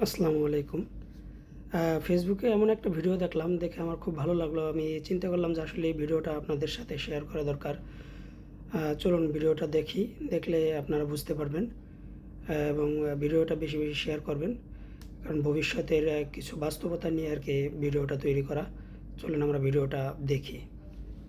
আসসালামু আলাইকুম। ফেসবুকে এমন একটা ভিডিও দেখলাম, দেখে আমার খুব ভালো লাগলো। আমি চিন্তা করলাম যে আসলে এই ভিডিওটা আপনাদের সাথে শেয়ার করা দরকার। চলুন ভিডিওটা দেখি, দেখলে আপনারা বুঝতে পারবেন। এবং ভিডিওটা বেশি বেশি শেয়ার করবেন, কারণ ভবিষ্যতের কিছু বাস্তবতা নিয়ে আর কি ভিডিওটা তৈরি করা। চলুন আমরা ভিডিওটা দেখি।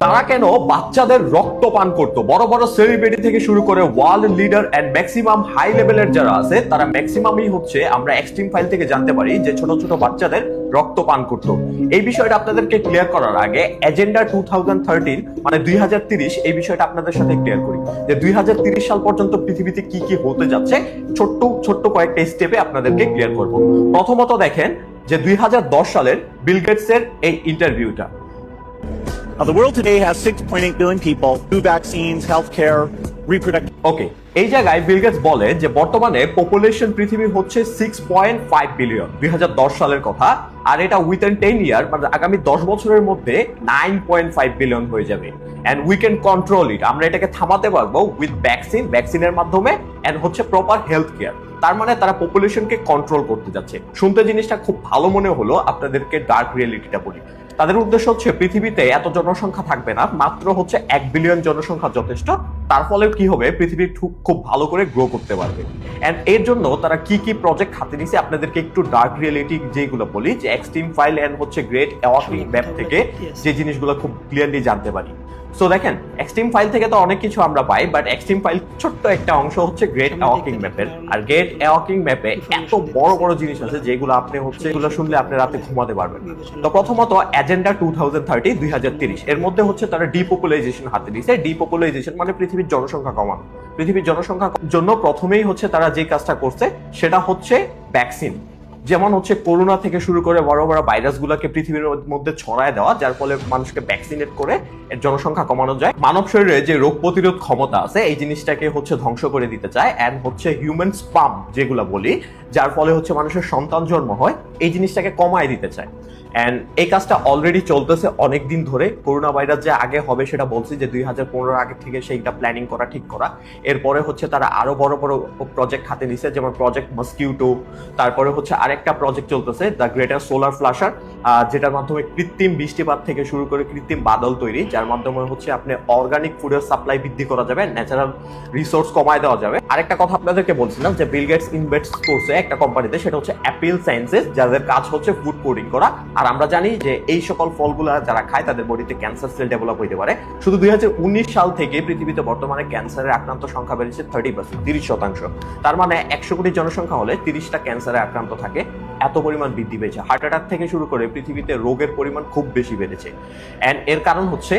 তারা কেন বাচ্চাদের রক্ত পান করতো? বড় বড় সেলিব্রিটি থেকে শুরু করে world leader and maximum high লেভেলের যারা আছে তারা ম্যাক্সিমামই হচ্ছে আমরা এক্সট্রিম ফাইল থেকে জানতে পারি যে ছোট ছোট বাচ্চাদের রক্ত পান করতো। এই বিষয়টা আপনাদেরকে ক্লিয়ার করার আগে এজেন্ডা 2013 মানে 2030 এই বিষয়টা আপনাদের সাথে ক্লিয়ার করি যে 2030 সাল পর্যন্ত পৃথিবীতে কি কি হতে যাচ্ছে ছোট্ট ছোট্ট কয়েকটা স্টেপে আপনাদেরকে ক্লিয়ার করব। প্রথমত দেখেন যে 2010 সালের বিল গেটসের এই ইন্টারভিউটা। The world today has 6.8 billion people, new vaccines, healthcare, reproductive. ওকে, এই জায়গায় বিল গেটস বলে যে বর্তমানে পপুলেশন পৃথিবীর হচ্ছে 6.5 বিলিয়ন 2010 সালের কথা, আর এটা উইথিন 10 ইয়ার মানে আগামী 10 বছরের মধ্যে 9.5 বিলিয়ন হয়ে যাবে। And we can control it, আমরা এটাকে থামাতে পারবো উইথ ভ্যাকসিনের মাধ্যমে এন্ড হচ্ছে প্রপার হেলথ কেয়ার। তার মানে তারা পপুলেশনকে কন্ট্রোল করতে যাচ্ছে। শুনতে জিনিসটা খুব ভালো মনে হলো, আপনাদেরকে ডার্ক রিয়েলিটিটা বলি। তাদের উদ্দেশ্য হচ্ছে পৃথিবীতে এত জনসংখ্যা থাকবে না, মাত্র হচ্ছে 1 বিলিয়ন জনসংখ্যা যথেষ্ট। তার ফলে কি হবে, পৃথিবী খুব ভালো করে গ্রো করতে পারবে। এন্ড এর জন্য তারা কি কি প্রজেক্ট হাতে নিছে আপনাদেরকে একটু ডার্ক রিয়েলিটি যেগুলো বলি, যে এক্সট্রিম ফাইল এন্ড হচ্ছে গ্রেট অ্যাওয়াকিং ম্যাপ থেকে যে জিনিসগুলো খুব ক্লিয়ারলি জানতে পারি। সো দেখেন, এক্সট্রিম ফাইল থেকে তো অনেক কিছু আমরা পাই, বাট এক্সট্রিম ফাইল ছোট্ট একটা অংশ হচ্ছে গ্রেট অ্যাওয়াকিং ম্যাপের। আর গ্রেট অ্যাওয়াকিং ম্যাপে এত বড় বড় জিনিস আছে যেগুলো আপনি হচ্ছে এগুলো শুনলে আপনি রাতে ঘুমাতে পারবেন। তো প্রথমত এজেন্ডা 2030 এর মধ্যে হচ্ছে তারা ডিপপুলাইজেশন হাতে নিয়েছে। ডিপপুলাইজেশন মানে পৃথিবীর জনসংখ্যা কমানো। পৃথিবীর জনসংখ্যার জন্য প্রথমেই হচ্ছে তারা যে কাজটা করছে সেটা হচ্ছে ভ্যাকসিন। যেমন হচ্ছে করোনা থেকে শুরু করে বড় বড় ভাইরাস গুলাকে পৃথিবীর মধ্যে ছড়ায় দেওয়া, যার ফলে মানুষকে ভ্যাকসিনেট করে এর জনসংখ্যা কমানো যায়। মানব শরীরে যে রোগ প্রতিরোধ ক্ষমতা আছে এই জিনিসটাকে হচ্ছে ধ্বংস করে দিতে চায়। এন্ড হচ্ছে হিউম্যান স্পাম যেগুলা বলি, যার ফলে হচ্ছে মানুষের সন্তান জন্ম হয়, এই জিনিসটাকে কমায় দিতে চায়। এন্ড এই কাজটা অলরেডি চলতেছে অনেক দিন ধরে। করোনা ভাইরাস যে আগে হবে সেটা বলছি যে 2015 আগে থেকে সেইটা প্ল্যানিং করা, ঠিক করা। এরপরে হচ্ছে তারা আরো বড় বড় প্রজেক্ট হাতে নিছে, যেমন প্রজেক্ট মস্কিউটো। তারপরে হচ্ছে আরেকটা প্রজেক্ট চলতেছে দ্য গ্রেটার সোলার ফ্লাশার, যেটার মাধ্যমে কৃত্রিম বৃষ্টিপাত থেকে শুরু করে কৃত্রিম বাদল তৈরি, যার মাধ্যমে হচ্ছে আপনি অর্গানিক ফুডের সাপ্লাই বৃদ্ধি করা যাবে, ন্যাচারাল রিসোর্স কমায় দেওয়া যাবে। আরেকটা কথা আপনাদেরকে বলছিলাম যে বিল গেটস ইনভেস্ট করছে একটা কোম্পানিতে, সেটা হচ্ছে অ্যাপেল সায়েন্সেস, যাদের কাজ হচ্ছে ফুড কোডিং করা। আর আমরা জানি যে এই সকল ফলগুলা যারা খায় তাদের বডিতে ক্যান্সার সেল ডেভেলপ হইতে পারে। শুধু 2019 সাল থেকে পৃথিবীতে বর্তমানে ক্যান্সারের আক্রান্ত সংখ্যা বেড়েছে 30%। তার মানে 100 কোটি জনসংখ্যা হলে 30টা ক্যান্সারে আক্রান্ত থাকে। এত পরিমাণ বৃদ্ধি পেয়েছে। হার্ট অ্যাটাক থেকে শুরু করে পৃথিবীতে রোগের পরিমাণ খুব বেশি বেড়েছে। এন্ড এর কারণ হচ্ছে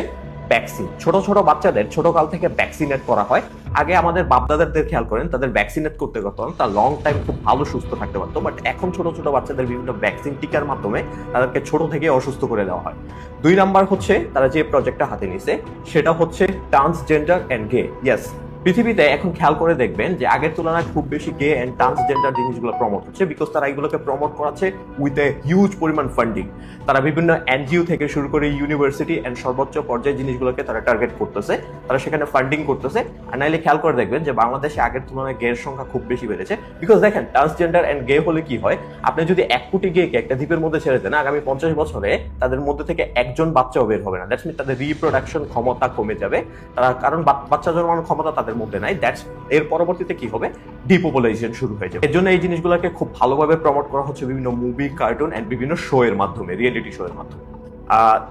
ভ্যাকসিন। ছোট ছোট বাচ্চাদের ছোটকাল থেকে ভ্যাকসিনেট করা হয়। আগে আমাদের বাপদাদাদের খেয়াল করেন, তাদের ভ্যাকসিনেট করতে পারতো না, তার লং টাইম খুব ভালো সুস্থ থাকতে পারতো। বাট এখন ছোট ছোট বাচ্চাদের বিভিন্ন ভ্যাকসিন টিকার মাধ্যমে তাদেরকে ছোট থেকে অসুস্থ করে দেওয়া হয়। 2 নাম্বার হচ্ছে তারা যে প্রজেক্টটা হাতে নিছে সেটা হচ্ছে ট্রান্সজেন্ডার এন্ড গে। ইয়েস, পৃথিবীতে এখন খেয়াল করে দেখবেন যে আগের তুলনায় খুব বেশি গে এন্ড ট্রান্সজেন্ডার জিনিসগুলো প্রমোট হচ্ছে, বিকজ তারা এগুলোকে প্রমোট করাচ্ছে উইথ এ হিউজ পরিমাণ ফান্ডিং। তারা বিভিন্ন এনজিও থেকে শুরু করে ইউনিভার্সিটি এন্ড সর্বোচ্চ পর্যায়ে জিনিসগুলোকে তারা টার্গেট করতেছে, তারা সেখানে ফান্ডিং করতেছে। আর নাইলে খেয়াল করে দেখবেন যে বাংলাদেশে আগের তুলনায় গের সংখ্যা খুব বেশি বেড়েছে। বিকজ দেখেন, ট্রান্সজেন্ডার এন্ড গে হলে কি হয়, আপনি যদি 1 কোটি গেকে একটা দ্বীপের মধ্যে ছেড়ে দেন, আগামী 50 বছরে তাদের মধ্যে থেকে একজন বাচ্চাও বের হবে না। দ্যাটস মিন তাদের রিপ্রোডাকশন ক্ষমতা কমে যাবে, তারা কারণ বাচ্চা জন্মানোর ক্ষমতা তাদের মধ্যে নাই। দ্যাটস এর পরবর্তীতে কি হবে, ডিপপুলাইজেশন শুরু হয়ে যাবে। এর জন্য এই জিনিসগুলোকে খুব ভালোভাবে প্রমোট করা হচ্ছে বিভিন্ন মুভি, কার্টুন এন্ড বিভিন্ন শো এর মাধ্যমে, রিয়েলিটি শো এর মাধ্যমে।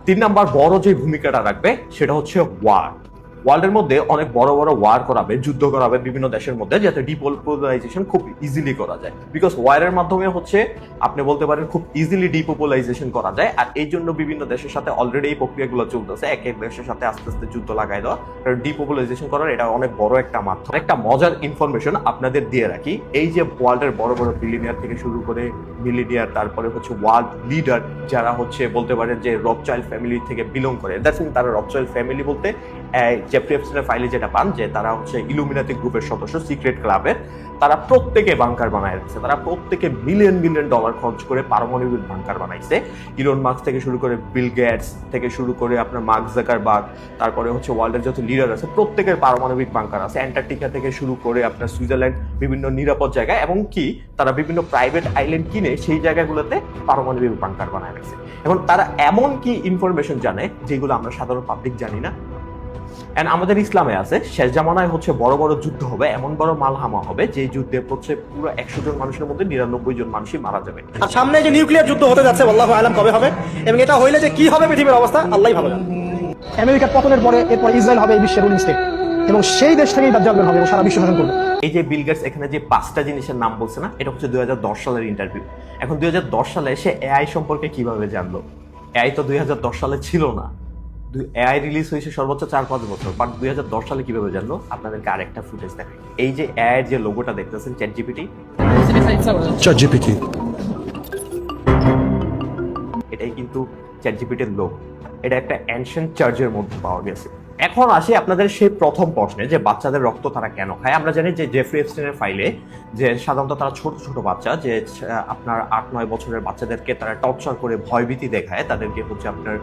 3 নাম্বার বড় যে ভূমিকাটা রাখবে সেটা হচ্ছে ওয়ার। ওয়ার্ল্ডের মধ্যে অনেক বড় বড় ওয়ার করাবে, যুদ্ধ করাবে বিভিন্ন দেশের মধ্যে, যাতে ডিপপুলাইজেশন খুব ইজিলি করা যায়। বিকজ ওয়ারের মাধ্যমে হচ্ছে আপনি বলতে পারেন খুব ইজিলি ডিপপুলাইজেশন করা যায়। আর এই জন্য বিভিন্ন দেশের সাথে অলরেডি এই প্রক্রিয়াগুলো চলতেছে, এক এক দেশের সাথে আস্তে আস্তে যুদ্ধ লাগাই দেওয়া। কারণ ডিপপুলাইজেশন করার এটা অনেক বড় একটা মাধ্যম। একটা মজার ইনফরমেশন আপনাদের দিয়ে রাখি, এই যে ওয়ার্ল্ডের বড় বড় বিলিয়নিয়ার থেকে শুরু করে মিলিয়নিয়ার, তারপরে হচ্ছে ওয়ার্ল্ড লিডার যারা হচ্ছে বলতে পারেন যে রকচাইল্ড ফ্যামিলি থেকে বিলং করে, দ্যাটস মিন তারা রকচাইল্ড ফ্যামিলি বলতে জেফরি এপস্টাইনের ফাইলে যেটা পান যে তারা হচ্ছে ইলুমিনাতি গ্রুপের সদস্য, সিক্রেট ক্লাবের, তারা প্রত্যেকে বাংকার বানায় রেখেছে, তারা প্রত্যেকে মিলিয়ন মিলিয়ন ডলার খরচ করে পারমাণবিক বাংকার বানাইছে। ইলন মাস্ক থেকে শুরু করে বিল গেটস থেকে শুরু করে আপনার মার্ক জাকারবার্গ, তারপরে হচ্ছে ওয়ার্ল্ডের যত লিডার আছে প্রত্যেকের পারমাণবিক বাংকার আছে, অ্যান্টার্কটিকা থেকে শুরু করে আপনার সুইজারল্যান্ড, বিভিন্ন নিরাপদ জায়গায়, এবং কি তারা বিভিন্ন প্রাইভেট আইল্যান্ড কিনে সেই জায়গাগুলোতে পারমাণবিক বাংকার বানায় রেখেছে। এখন তারা এমন কি ইনফরমেশন জানে যেগুলো আমরা সাধারণ পাবলিক জানি না। এন্ড আমাদের ইসলামে আছে শেষ জামানায় হচ্ছে বড় বড় যুদ্ধ হবে, এমন বড় মালহামা হবে যে যুদ্ধে হচ্ছে পুরো 100 জন মানুষের মধ্যে 99 জন মানুষই মারা যাবে। আর সামনে যে নিউক্লিয়ার যুদ্ধ হতে যাচ্ছে আল্লাহু আলাম কবে হবে, এবং এটা হইলে যে কি হবে পৃথিবীর অবস্থা আল্লাহই ভালো জানে। আমেরিকার পতনের পরে এরপর ইসরায়েল হবে এই বিশ্বের রুলিং স্টেট, এবং সেই দেশ থেকেই দাজ্জাল বের হবে এবং সারা বিশ্ব শাসন করবে। এই যে বিল গেটস এখানে যে 5টা জিনিসের নাম বলছে না, এটা হচ্ছে 2010 সালের ইন্টারভিউ। এখন 2010 সালে সে এআই সম্পর্কে কিভাবে জানলো? এআই তো 2010 সালে ছিল না, এআই রিলিজ হয়েছে সর্বোচ্চ 4-5 বছর, বাট 2010 সালে কিভাবে জানলো? আপনাদেরকে আরেকটা ফুটেজ দেখাই। এই যে এআই এর যে লোগোটা দেখতেছেন ChatGPT এটাই কিন্তু চ্যাটজিপিটির লোগো। এটা একটা অ্যানশিয়েন্ট চার্চের মধ্যে পাওয়া গেছে। এখন আসি আপনাদের সেই প্রথম প্রশ্নে যে বাচ্চাদের রক্ত তারা কেন খায়। আমরা জানি যে জেফরি এপস্টাইনের ফাইলে যে সাধারণত তারা ছোট ছোট বাচ্চা, যে আপনার 8-9 বছরের বাচ্চাদেরকে তারা টর্চার করে ভয়ভীতি দেখায়, তাদেরকে হচ্ছে আপনার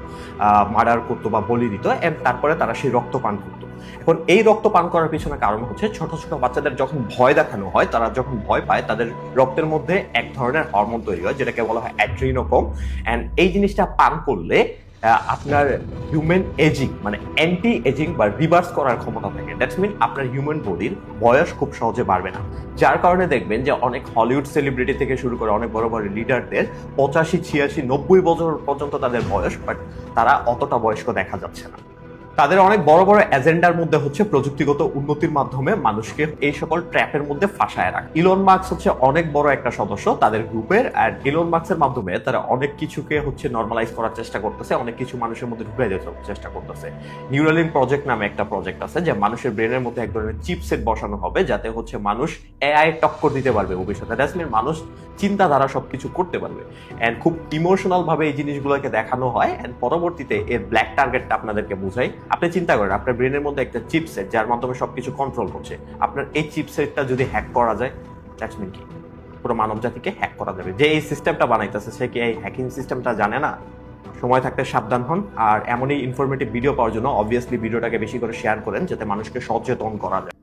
মার্ডার করতো বা বলি দিত, তারপরে তারা সেই রক্ত পান করতো। এখন এই রক্ত পান করার পিছনে কারণ হচ্ছে ছোট ছোট বাচ্চাদের যখন ভয় দেখানো হয়, তারা যখন ভয় পায় তাদের রক্তের মধ্যে এক ধরনের হরমোন তৈরি হয় যেটাকে বলা হয় অ্যাড্রিনোকম। অ্যান্ড এই জিনিসটা পান করলে আপনার হিউম্যান এজিং মানে অ্যান্টি এজিং বা রিভার্স করার ক্ষমতা থাকে। দ্যাটস মিন আপনার হিউম্যান বডির বয়স খুব সহজে বাড়বে না। যার কারণে দেখবেন যে অনেক হলিউড সেলিব্রিটি থেকে শুরু করে অনেক বড় বড় লিডারদের 85, 86, 90 বছর পর্যন্ত তাদের বয়স, বাট তারা অতটা বয়স্ক দেখা যাচ্ছে না। তাদের অনেক বড় বড় এজেন্ডার মধ্যে হচ্ছে প্রযুক্তিগত উন্নতির মাধ্যমে মানুষকে এই সকল ট্র্যাপের মধ্যে ফাঁসায় রাখে। ইলন মাস্ক হচ্ছে অনেক বড় একটা সদস্য তাদের গ্রুপের, আর ইলন মাস্কের মাধ্যমে তারা অনেক কিছুকে হচ্ছে নর্মালাইজ করার চেষ্টা করতেছে, অনেক কিছু মানুষের মধ্যে ঢুকাই দিতে চেষ্টা করতেছে। নিউরালিঙ্ক প্রজেক্ট নামে একটা প্রজেক্ট আছে যে মানুষের ব্রেনের মধ্যে এক ধরনের চিপসেট বসানো হবে যাতে হচ্ছে মানুষ এআই টক্কর দিতে পারবে ভবিষ্যতে। দ্যাটস মিন মানুষ চিন্তাধারা সবকিছু করতে পারবে। অ্যান্ড খুব ইমোশনাল ভাবে এই জিনিসগুলোকে দেখানো হয়, অ্যান্ড পরবর্তীতে এর ব্ল্যাক টার্গেটটা আপনাদেরকে বোঝাই। আপনি চিন্তা করেন আপনার ব্রেনের মধ্যে একটা চিপসেট যার মাধ্যমে সবকিছু কন্ট্রোল করছে, আপনার এই চিপসেটটা যদি হ্যাক করা যায়, দ্যাটস মিন কি পুরো মানব জাতিকে হ্যাক করা যাবে। যে এই সিস্টেমটা বানাইতেছে সে কি এই হ্যাকিং সিস্টেমটা জানে না? সময় থাকতে সাবধান হন। আর এমনই ইনফরমেটিভ ভিডিও পাওয়ার জন্য অবভিয়াসলি ভিডিওটাকে বেশি করে শেয়ার করেন যাতে মানুষকে সচেতন করা যায়।